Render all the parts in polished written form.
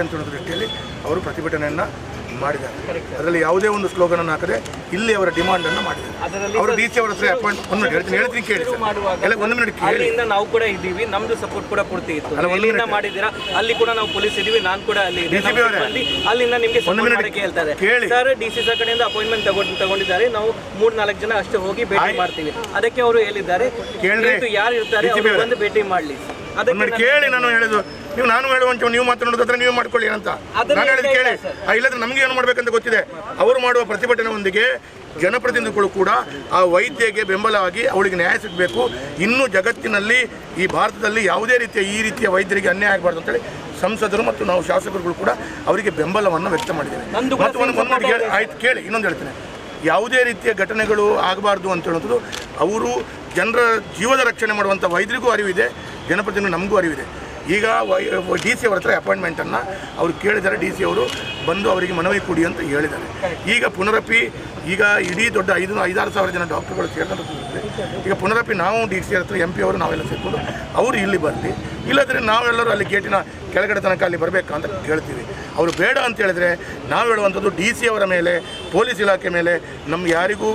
ಅಂತ ದೃಷ್ಟಿಯಲ್ಲಿ ಅವರು ಪ್ರತಿಭಟನೆಯನ್ನು ಮಾಡಿದ್ದಾರೆ. ಅದರಲ್ಲಿ ಯಾವುದೇ ಒಂದು ಸ್ಲೋಗನ್ ಅನ್ನು ಹಾಕದೆ ಇಲ್ಲಿ ಅವರ ಡಿಮಾಂಡ್ ಅನ್ನು ಮಾಡಿದ್ದಾರೆ. ಅವರು ಡಿ ಸಿ ಅವರ ಹತ್ರ ಅಪಾಯಿಂಟ್ ಹೇಳ್ತೀನಿ ಕೇಳಿ ಒಂದು ಮಿನಿಟ್ ಕೇಳಿ. ನಾವು ಕೂಡ ಇದ್ದೀವಿ, ನಮ್ದು ಸಪೋರ್ಟ್ ಕೂಡ ಕೊಡ್ತೀವಿ. ಮಾಡಿದ್ದೀರಾ ಅಲ್ಲಿ ಕೂಡ ನಾವು ಪೊಲೀಸ್ ಇದೀವಿ, ನಾನು ಕೂಡ ಅಲ್ಲಿ ಅಲ್ಲಿಂದ ನಿಮಗೆ ಹೇಳ್ತಾರೆ ಸರ್ ಡಿ ಸಿ ಸರ್ ಕಡೆಯಿಂದ ಅಪಾಯಿಂಟ್ಮೆಂಟ್ ತಗೊಂಡಿದ್ದಾರೆ, ನಾವು 3-4 ಜನ ಅಷ್ಟೇ ಹೋಗಿ ಭೇಟಿ ಮಾಡ್ತೀವಿ. ಅದಕ್ಕೆ ಅವರು ಹೇಳಿದ್ದಾರೆ ಯಾರು ಇರ್ತಾರೆ ಬಂದು ಭೇಟಿ ಮಾಡಲಿ. ಅದಕ್ಕೆ ಕೇಳಿ ನಾನು ಹೇಳಿದ್ದು ನಾನು ಹೇಳುವಂತ ನೀವು ಮಾತನಾಡೋದಾದ್ರೆ ನೀವು ಮಾಡ್ಕೊಳ್ಳಿ ಅಂತ ನಾನು ಹೇಳಿದ್ ಕೇಳಿ. ಇಲ್ಲದ್ರೆ ನಮ್ಗೆ ಏನು ಮಾಡ್ಬೇಕಂತ ಗೊತ್ತಿದೆ. ಅವರು ಮಾಡುವ ಪ್ರತಿಭಟನೆಯೊಂದಿಗೆ ಜನಪ್ರತಿನಿಧಿಗಳು ಕೂಡ ಆ ವೈದ್ಯಗೆ ಬೆಂಬಲವಾಗಿ ಅವಳಿಗೆ ನ್ಯಾಯ ಸಿಗಬೇಕು. ಇನ್ನೂ ಜಗತ್ತಿನಲ್ಲಿ ಈ ಭಾರತದಲ್ಲಿ ಯಾವುದೇ ರೀತಿಯ ವೈದ್ಯರಿಗೆ ಅನ್ಯಾಯ ಆಗಬಾರ್ದು ಅಂತೇಳಿ ಸಂಸದರು ಮತ್ತು ನಾವು ಶಾಸಕರುಗಳು ಕೂಡ ಅವರಿಗೆ ಬೆಂಬಲವನ್ನು ವ್ಯಕ್ತ ಮಾಡಿದ್ದೇವೆ. ಮತ್ತು ಆಯ್ತು ಕೇಳಿ, ಇನ್ನೊಂದು ಹೇಳ್ತೇನೆ, ಯಾವುದೇ ರೀತಿಯ ಘಟನೆಗಳು ಆಗಬಾರ್ದು ಅಂತ ಹೇಳೋದು ಅವರು ಜನರ ಜೀವದ ರಕ್ಷಣೆ ಮಾಡುವಂಥ ವೈದ್ಯರಿಗೂ ಅರಿವಿದೆ, ಜನಪ್ರತಿನಿಧಿ ನಮಗೂ ಅರಿವಿದೆ. ಈಗ ಡಿ ಸಿ ಅವರ ಹತ್ರ ಅಪಾಯಿಂಟ್ಮೆಂಟನ್ನು ಅವರು ಕೇಳಿದ್ದಾರೆ. ಡಿ ಸಿ ಅವರು ಬಂದು ಅವರಿಗೆ ಮನವಿ ಕೊಡಿ ಅಂತ ಹೇಳಿದ್ದಾರೆ. ಈಗ ಪುನರಪಿ ಈಗ ಇಡೀ ದೊಡ್ಡ 5-6 ಸಾವಿರ ಜನ ಡಾಕ್ಟರ್ಗಳು ಸೇರ್ಕೊಂಡು ಈಗ ಪುನರಪಿ ನಾವು ಡಿ ಸಿ ಹತ್ರ MP ಅವರು ನಾವೆಲ್ಲ ಸೇರಿಕೊಂಡು ಅವರು ಇಲ್ಲಿ ಬರಲಿ, ಇಲ್ಲದ್ರೆ ನಾವೆಲ್ಲರೂ ಅಲ್ಲಿ ಗೇಟಿನ ಕೆಳಗಡೆ ತನಕ ಅಲ್ಲಿ ಬರಬೇಕಾ ಅಂತ ಕೇಳ್ತೀವಿ. ಅವರು ಬೇಡ ಅಂತ ಹೇಳಿದ್ರೆ ನಾವು ಹೇಳುವಂಥದ್ದು ಡಿ ಸಿ ಅವರ ಮೇಲೆ, ಪೊಲೀಸ್ ಇಲಾಖೆ ಮೇಲೆ ನಮ್ಗೆ ಯಾರಿಗೂ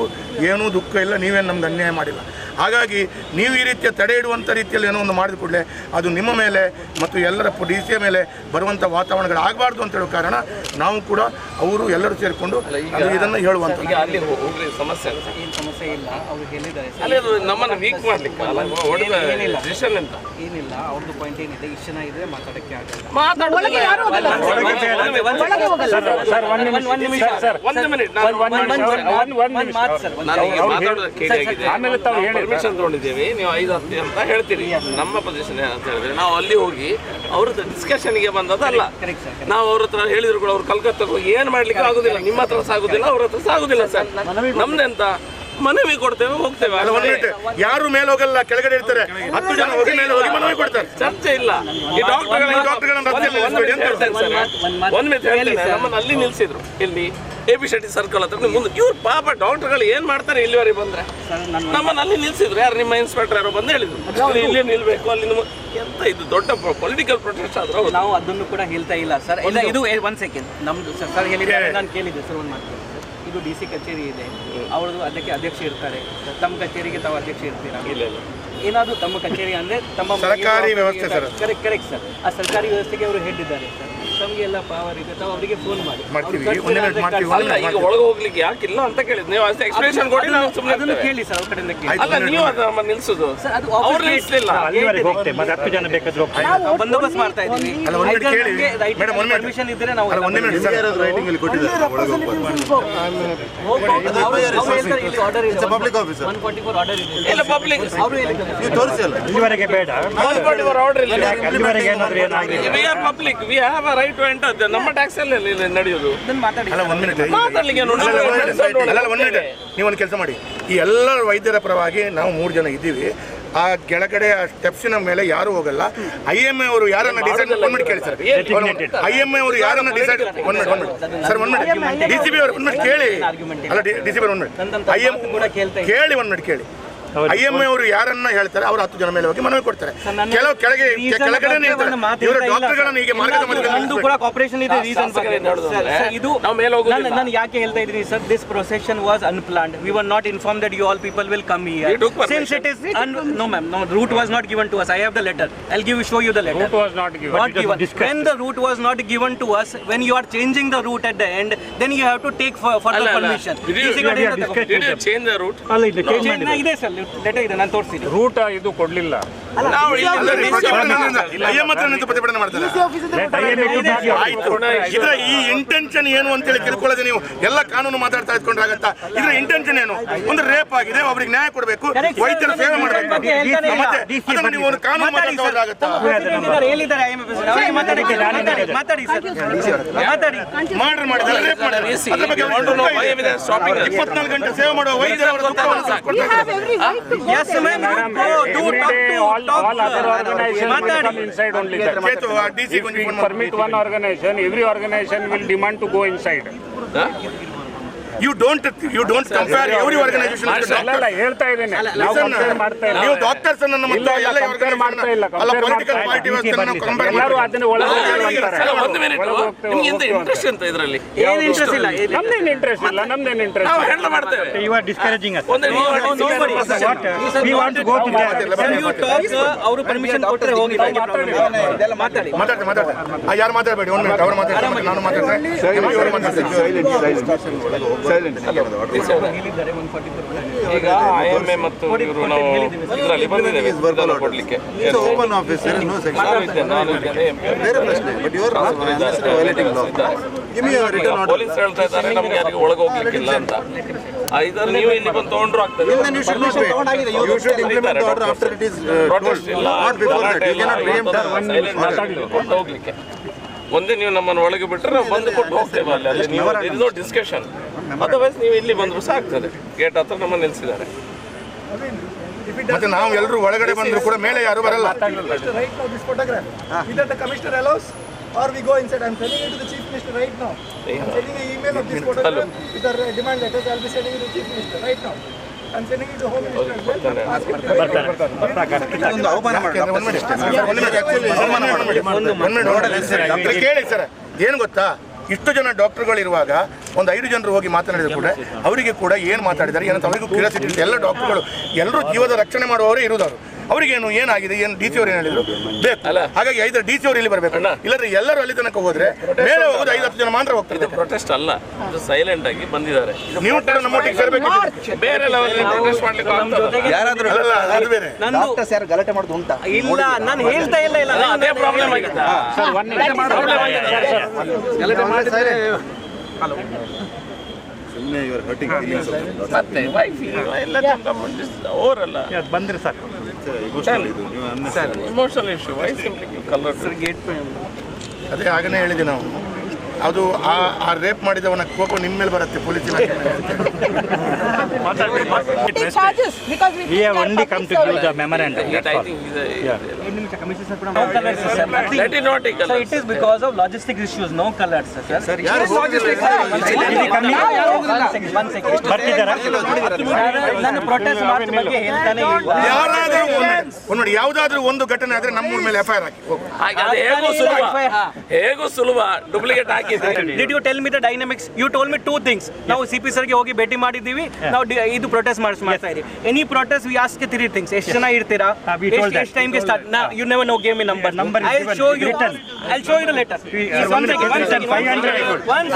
ಏನೂ ದುಃಖ ಇಲ್ಲ, ನೀವೇನು ನಮ್ಗೆ ಅನ್ಯಾಯ ಮಾಡಿಲ್ಲ. ಹಾಗಾಗಿ ನೀವು ಈ ರೀತಿಯ ತಡೆ ಇಡುವಂಥ ರೀತಿಯಲ್ಲಿ ಏನೋ ಒಂದು ಮಾಡಿದ ಕೂಡಲೇ ಅದು ನಿಮ್ಮ ಮೇಲೆ ಮತ್ತು ಎಲ್ಲರ ಡಿ ಸಿಯ ಮೇಲೆ ಬರುವಂಥ ವಾತಾವರಣಗಳು ಆಗಬಾರ್ದು ಅಂತ ಹೇಳೋ ಕಾರಣ ನಾವು ಕೂಡ ಅವರು ಎಲ್ಲರೂ ಸೇರಿಕೊಂಡು ಇದನ್ನು ಹೇಳುವಂಥ ಸಮಸ್ಯೆ ಇಲ್ಲ. ಅವರು ಹೇಳಿದ್ದಾರೆ ನಮ್ಮನ್ನು ವೀಕ್ ಮಾಡಲಿಕ್ಕೆ ಏನಿಲ್ಲ, ಅವ್ರದ್ದು ಪಾಯಿಂಟ್ ಏನಿದೆ, ಇಷ್ಟು ಜನ ಇದ್ರೆ ಮಾತಾಡಕ್ಕೆ ಆಗಲ್ಲ. ಪರ್ಮಿಷನ್ ತಗೊಂಡಿದ್ದೇವೆ, ನೀವು 5-10 ಅಂತ ಹೇಳ್ತೀರಿ. ನಮ್ಮ ಪೊಸಿಷನ್ ಏನಂತ ಹೇಳಿದ್ರೆ ನಾವು ಅಲ್ಲಿ ಹೋಗಿ ಅವ್ರ ಡಿಸ್ಕಷನ್ಗೆ ಬಂದದಲ್ಲ. ನಾವು ಅವ್ರ ಹತ್ರ ಹೇಳಿದ್ರು ಕೂಡ ಅವ್ರು ಕಲ್ಕತ್ತಾಗ ಹೋಗಿ ಏನು ಮಾಡ್ಲಿಕ್ಕೆ ಆಗುದಿಲ್ಲ, ನಿಮ್ಮ ಹತ್ರ ಸಾಗುದಿಲ್ಲ, ಅವ್ರ ಹತ್ರ ಸಾಗುದಿಲ್ಲ ಸರ್. ನಮ್ದೆಂತ ಮನವಿ ಕೊಡ್ತೇವೆ, ಹೋಗ್ತೇವೆ. ಯಾರು ಮೇಲೆ ಹೋಗಲ್ಲ, ಕೆಳಗಡೆ ಇರ್ತಾರೆ. 10 ಜನ ಹೋಗಿ ಮೇಲೆ ಹೋಗಿ ಮನವಿ ಕೊಡ್ತಾರೆ. ಚರ್ಚೆ ಇಲ್ಲ. ಈ ಡಾಕ್ಟರ್ಗಳನ್ನ ನಮ್ಮನ್ನು ಅಲ್ಲಿ ನಿಲ್ಸಿದ್ರು, ಇಲ್ಲಿ AB ಶೆಟ್ಟಿ ಸರ್ಕಲ್ ಹತ್ರ ಮುಂದೆ. ಇವ್ರು ಪಾಪ ಡಾಕ್ಟರ್ಗಳು ಏನ್ ಮಾಡ್ತಾರೆ ಇಲ್ಲಿವರೆಗೆ ಬಂದ್ರೆ ನಮ್ಮನ್ನು ಅಲ್ಲಿ ನಿಲ್ಸಿದ್ರು. ಯಾರು ನಿಮ್ಮ ಇನ್ಸ್ಪೆಕ್ಟರ್ ಯಾರು ಬಂದು ಹೇಳಿದ್ರು ಇಲ್ಲಿ ನಿಲ್ಬೇಕು, ಅಲ್ಲಿ ಎಂತ ಇದು ದೊಡ್ಡ ಪೊಲಿಟಿಕಲ್ ಪ್ರೊಟೆಸ್ಟ್ ಆದ್ರೂ ನಾವು ಅದನ್ನು ಕೂಡ ಹೇಳ್ತಾ ಇಲ್ಲ ಸರ್. ಇದು 1 ಸೆಕೆಂಡ್ ನಮ್ದು ಸರ್ ಹೇಳಿದ್ದಾರೆ, ನಾನು ಕೇಳಿದ್ದೆ ಸರ್. ಒಂದು ಮಾತು, ಇದು DC ಕಚೇರಿ ಇದೆ, ಅವ್ರದ್ದು ಅದಕ್ಕೆ ಅಧ್ಯಕ್ಷ ಇರ್ತಾರೆ. ತಮ್ಮ ಕಚೇರಿಗೆ ತಾವು ಅಧ್ಯಕ್ಷ ಇರ್ತೀರಾ? ಏನಾದರೂ ತಮ್ಮ ಕಚೇರಿ ಅಂದರೆ ತಮ್ಮ ಸರ್ಕಾರಿ ವ್ಯವಸ್ಥೆ ಸರ್. Correct sir. ಆ ಸರ್ಕಾರಿ ವ್ಯವಸ್ಥೆಗೆ ಅವರು ಹೆಡ್ ಇದ್ದಾರೆ ಸರ್. ತಮಗೆಲ್ಲ ಪವರ್ ಇದೆ, ತಾವು ಅವರಿಗೆ ಫೋನ್ ಮಾಡಿ. ಈಗ ಒಳಗೆ ಹೋಗ್ಲಿಕ್ಕೆ ಯಾಕಿಲ್ಲ ಅಂತ ಕೇಳಿದ್ ನೀವು ಎಕ್ಸ್ಪ್ಲೇಷನ್ ಕೊಡಿ, ನಾವು ಸುಮ್ಮನೆ ಅದನ್ನು ಕೇಳಿ ಸರ್. ಅವ್ರ ಕಡೆಯಿಂದ ಕೇಳಿ. ಅಲ್ಲ, ನೀವು ಅದನ್ನ ನಿಲ್ಸುದು ಅವ್ರು ನಿಲ್ಸಲಿಲ್ಲ. ಬಂದೋಬಸ್ತ್ ಮಾಡ್ತಾ ಇದ್ದೀವಿ. ಪರ್ಮಿಷನ್ ಇದ್ರೆ ನಾವು ಪಬ್ಲಿಕ್ ಆಫೀಸರ್ 144 ಆರ್ಡರ್ ಇದೆ. ಇಲ್ಲ, ಪಬ್ಲಿಕ್ ಅವರು ತೋರಿಸಲ್ಲ ಇಲ್ಲಿವರೆಗೆ ಬೇಡ. 144 ಆರ್ಡರ್ ಇಲ್ಲ. ಇಲ್ಲಿವರೆಗೆ ಏನಾದರೂ ಏನಾಗಲಿ we are public, we have a right to enter. ನಮ್ಮ ಟ್ಯಾಕ್ಸ್ ಅಲ್ಲಿ ನಡೆಯೋದು. ಮಾತಾಡ್ಲಿಕ್ಕೆ ನೀವು ಒಂದು ಕೆಲಸ ಮಾಡಿ, ಈ ಎಲ್ಲ ವೈದ್ಯರ ಪರವಾಗಿ ನಾವು 3 ಜನ ಇದ್ದೀವಿ. ಆ ಕೆಳಗಡೆ ಆ ಸ್ಟೆಪ್ಸಿನ ಮೇಲೆ ಯಾರು ಹೋಗಲ್ಲ. IMA ಅವರು ಯಾರನ್ನ ಡಿಸೈಡ್ ಕೇಳಿ ಸರ್. IMA ಅವರು ಯಾರನ್ನ ಡಿಸೈಡ್ ಸರ್, DCP ಅವರು ಕೇಳಿ. ಅಲ್ಲ, DCP ಅವರು ಕೇಳಿ, 1 ಮಿನಿಟ್ ಕೇಳಿ. IMA ಅವರು ಯಾರನ್ನ ಹೇಳ್ತಾರೆ ಅವರು 10 ಜನ ಮೇಲೆ ಹೋಗಿ ಮನವಿ ಕೊಡ್ತಾರೆ. ಕೆಲವು ಕೆಳಗಡೆ ಇವರು ಡಾಕ್ಟರ್ಗಳನ್ನು ಹೀಗೆ ನಮ್ದು ಕೂಡ ಕಾಪರೇಷನ್ ಇದೆ. ರೀಸನ್ ಇದು ನಾನು ಯಾಕೆ ಹೇಳ್ತಾ ಇದ್ದೀನಿ sir, this procession was unplanned. We were not inform that you all people will come here. Since it is no ma'am, no route was not given to us. I have the letter. I'll show you the letter. Route was not given. When the route was not given to us, when you are changing the route at the end, then you have to take further permission. Did you change the route? ಅಲ್ಲ, ಇದು change ಮಾಡಿದೆ. ಇದೆ sir, letter ಇದೆ, ನಾನು ತೋರಿಸ್ತೀನಿ. Root ಇದು ಕೊಡ್ಲಿಲ್ಲ. ಪ್ರತಿಭಟನೆ ಮಾಡ್ತಾರೆ. ಇದರ ಈ ಇಂಟೆನ್ಷನ್ ಏನು ಅಂತೇಳಿ ತಿಳ್ಕೊಳ್ಳೋದು. ನೀವು ಎಲ್ಲ ಕಾನೂನು ಮಾತಾಡ್ತಾ ಇದ್ಕೊಂಡ್ರಾಗತ್ತಾ? ಇದರ ಇಂಟೆನ್ಷನ್ ಏನು? ಒಂದು ರೇಪ್ ಆಗಿದೆ, ಒಬ್ರಿಗೆ ನ್ಯಾಯ ಕೊಡಬೇಕು, ವೈದ್ಯರ ಸೇವೆ ಮಾಡಬೇಕು. ಮತ್ತೆ ನೀವು ಒಂದು ಕಾನೂನು ಮಾತಾಡ್ತಾ ಮರ್ಡರ್ ಮಾಡಿದ್ದಾರೆ, ರೇಪ್ ಮಾಡಿದ್ದಾರೆ. 24 ಗಂಟೆ ಸೇವೆ ಮಾಡುವ ವೈದ್ಯರ Yes, ma'am. All other organizations will come inside only. If we permit one organization, every organization will demand to go inside. You don't compare every organisation. ಅಲ್ಲ ಹೇಳ್ತಾ ಇದ್ದೀನಿ, ನಾವು compare ಮಾಡ್ತಾ ಇಲ್ಲ. ನೀವು ಡಾಕ್ಟರ್ಸ್ ಅನ್ನ ಇಲ್ಲ, ಇಲ್ಲ, compare ಮಾಡ್ತಾ ಇಲ್ಲ, ಅಲ್ಲ compare ಪೊಲಿಟಿಕಲ್ ಮಾಡ್ತಾ ಪಾರ್ಟಿ ಇಲ್ಲ. ವ್ಯವಸ್ಥೆ ನಾವು ಕಂಪೇರ್ ಎಲ್ಲರೂ ಅದನ್ನ ಒಳಗೆ ಹೇಳ್ತಾರೆ. ಅಲ್ಲ, ಒಂದು ಮಿನಿಟ್, ನಿಮ್ಗೆ ಎಂತ ಇಂಟ್ರೆಸ್ಟ್ ಅಂತ ಇದರಲ್ಲಿ? ಏನ್ ಇಂಟ್ರೆಸ್ಟ್ ಇಲ್ಲ. ನಮ್ದೇನು ಇಂಟ್ರೆಸ್ಟ್ ಇಲ್ಲ, ನಮ್ದೇನು ಇಂಟ್ರೆಸ್ಟ್ ನಾವು ಹ್ಯಾಂಡಲ್ ಮಾಡ್ತೇವೆ. You are discouraging us. ಒಂದು ನೀವು We want to go to ಅವರು ಪರ್ಮಿಷನ್ ಕೊಟ್ಟರೆ ಹೋಗಿ ಮಾತಾಡಿ. ಯಾರು ಮಾತಾಡಬೇಡಿ, ಒಂದು ಮಿನಿಟ್ ಅವ್ರು ಮಾತಾಡ್ತಾರೆ, ನಾನು ಮಾತಾಡ್ತೇನೆ. ಈಗ IMA ಮತ್ತು ಇವರು ನಾವು ಇದರಲ್ಲಿ ಬಂದಿದ್ದೇವೆ ವಿಧಾನ ಕೊಡ್ಲಿಕ್ಕೆ. ಓಪನ್ ಆಫೀಸ್ ನಾನು ಇದ್ದೇನೆ, ಬೇರೆ ಪ್ರಶ್ನೆ. But you are violating law. Give me return order. Police ಹೇಳ್ತಾ ಇದ್ದಾರೆ ನಮ್ಗೆ ಯಾರಿಗೂ ಒಳಗೆ ಹೋಗ್ಲಿಕ್ಕಿಲ್ಲ ಅಂತ. ಇದರಲ್ಲಿ ನೀವು ಇಲ್ಲಿ ಬಂದು ತಗೊಂಡ್ರು ಆಗ್ತದೆ. Then you should not you should implement the order after it is protest ಇಲ್ಲ, not before that. You cannot preempt ಕೊಟ್ಟು ಹೋಗ್ಲಿಕ್ಕೆ. ಒಂದೇ ನೀವು ನಮ್ಮನ್ನು ಒಳಗೆ ಬಿಟ್ಟರೆ ನಾವು ಬಂದು ಕೊಟ್ಟು ಹೋಗ್ತೇವೆ ಅಲ್ಲಿ. ಅಲ್ಲಿ ನೀವು ಇರೋ ಡಿಸ್ಕಷನ್, ಅದರ್ವೈಸ್ ನೀವು ಇಲ್ಲಿ ಬಂದ್ರು ಸಾಕ್ತದೆ. ಗೇಟ್ ಹತ್ರ ನಮ್ಮನ್ನು ನಿಲ್ಲಿಸಿದ್ದಾರೆ. ಮತ್ತೆ ನಾವು ಎಲ್ಲರೂ ಒಳಗಡೆ ಬಂದ್ರು ಕೂಡ ಮೇಲೆ ಯಾರು ಬರಲ್ಲ. Right now, this photograph. Either the commissioner allows, or we go inside. I'm sending it to the chief minister right now. I'm sending an email of this photograph with the demand letters. I'll be sending it to the chief minister right now. I'm sending it to the home minister as well. Ask him to ಒಂದು ಅವಮಾನ ಕೇಳಿ sir, ಏನು ಗೊತ್ತಾ, ಇಷ್ಟು ಜನ ಡಾಕ್ಟರ್ಗಳು ಇರುವಾಗ ಒಂದು 5 ಜನರು ಹೋಗಿ ಮಾತನಾಡಿದ್ರು ಕೂಡ ಅವರಿಗೆ ಕೂಡ ಏನು ಮಾತಾಡಿದ್ದಾರೆ ಏನಂತ ಅವರಿಗೂ ಕ್ಯೂರಿಯಾಸಿಟಿ ಇರುತ್ತೆ. ಎಲ್ಲ ಡಾಕ್ಟರ್ಗಳು ಎಲ್ಲರೂ ಜೀವದ ರಕ್ಷಣೆ ಮಾಡುವವರೇ ಇರುವುದವರು. ಅವರಿಗೇನು ಏನಾಗಿದೆ, ಏನು DC ಅವ್ರು ಏನು ಹೇಳಿದ್ರು ಬೇಕು. ಹಾಗಾಗಿ 5 DC ಅವ್ರು ಇಲ್ಲಿ ಬರಬೇಕು, ಇಲ್ಲದ್ರೆ ಎಲ್ಲರೂ ಅಲ್ಲಿ ತನಕ ಹೋದ್ರೆ ಮೇಲೆ ಹೋಗೋದು 5-10 ಜನ ಮಾತ್ರ ಹೋಗ್ತಾರೆ. ಪ್ರೊಟೆಸ್ಟ್ ಅಲ್ಲ, ಇದು ಸೈಲೆಂಟ್ ಆಗಿ ಬಂದಿದ್ದಾರೆ. ನೀವು ಕೂಡ ನಮ್ಮೊಟ್ಟಿಗೆ ಸೇರ್ಬೇಕು. ಬೇರೆ ಲೆವೆಲ್ ಪ್ರೊಟೆಸ್ಟ್ ಮಾಡ್ಲಿಕ್ಕೆ ಆಗ್ತದೆ. ಯಾರಾದ್ರೂ ಅಲ್ಲ, ಅದು ಬೇರೆ. ಡಾಕ್ಟರ್ಸ್ ಯಾರು ಗಲಾಟೆ ಮಾಡೋದು ಉಂಟಾ? ಇಲ್ಲ, ನಾನು ಹೇಳ್ತಾ ಇಲ್ಲ. ಅದೇ ಪ್ರಾಬ್ಲಮ್ ಆಗಿದೆ. ಸುಮ್ಮನೆ you are hurting feelings of ಮತ್ತೆ ವೈಫ್ ಎಲ್ಲ ಅವರಲ್ಲ ಬಂದ್ರೆ ಸಾಕು. ಇಮೋಷನಲ್ ಇದು ನೀವು ಅನ್ನಿಸ್ತಾ emotional issue. Why simply colour ಅದೇ ಆಗನೇ ಹೇಳಿದೆ ನಾವು, ಅದು ಆ ರೇಪ್ ಮಾಡಿದವನ ಕೋಪ ನಿಮ್ಮ ಮೇಲೆ ಬರುತ್ತೆ, ಪೊಲೀಸ್ ಇಲಾಖೆ ಮೇಲೆ. charges because we We have only come to give the memorandum. I think let it not take So it is because of logistic issues, no colors, sir. One second. ಬರ್ತಿದ್ದಾರಾ? ನಾನು protest March ಬಗ್ಗೆ ಹೇಳ್ತಾನೆ ಇಲ್ಲ. ಯಾರಾದ್ರೂ ನೋಡಿ, ಯಾವುದಾದ್ರೂ ಒಂದು ಘಟನೆ ಆದ್ರೆ ನಮ್ಮ ಮೇಲೆ FIR ಹಾಕಿ ಹೋಗು. ಅದು ಹೇಗೂ ಸುಲಭ ಡೂಪ್ಲಿಕೇಟ್ ಹಾಕಿದ್ರೆ. Did you tell me the dynamics? You told me 2 things. ನಾವು CP ಸರ್ಗೆ ಹೋಗಿ ಭೇಟಿ ಮಾಡಿದ್ದೀವಿ, ನಾವು ಇದು ಪ್ರೊಟೆಸ್ಟ್ ಮಾಡ್ತಾ ಇದ್ದೀವಿ. Any protest we ask 3 things. ಎಷ್ಟು ಜನ ಇರ್ತೀರಾ, ಎಷ್ಟು ಟೈಮ್ಗೆ start. You never know, give me number. I'll show you the letter. One second. 500.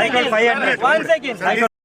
I got 500.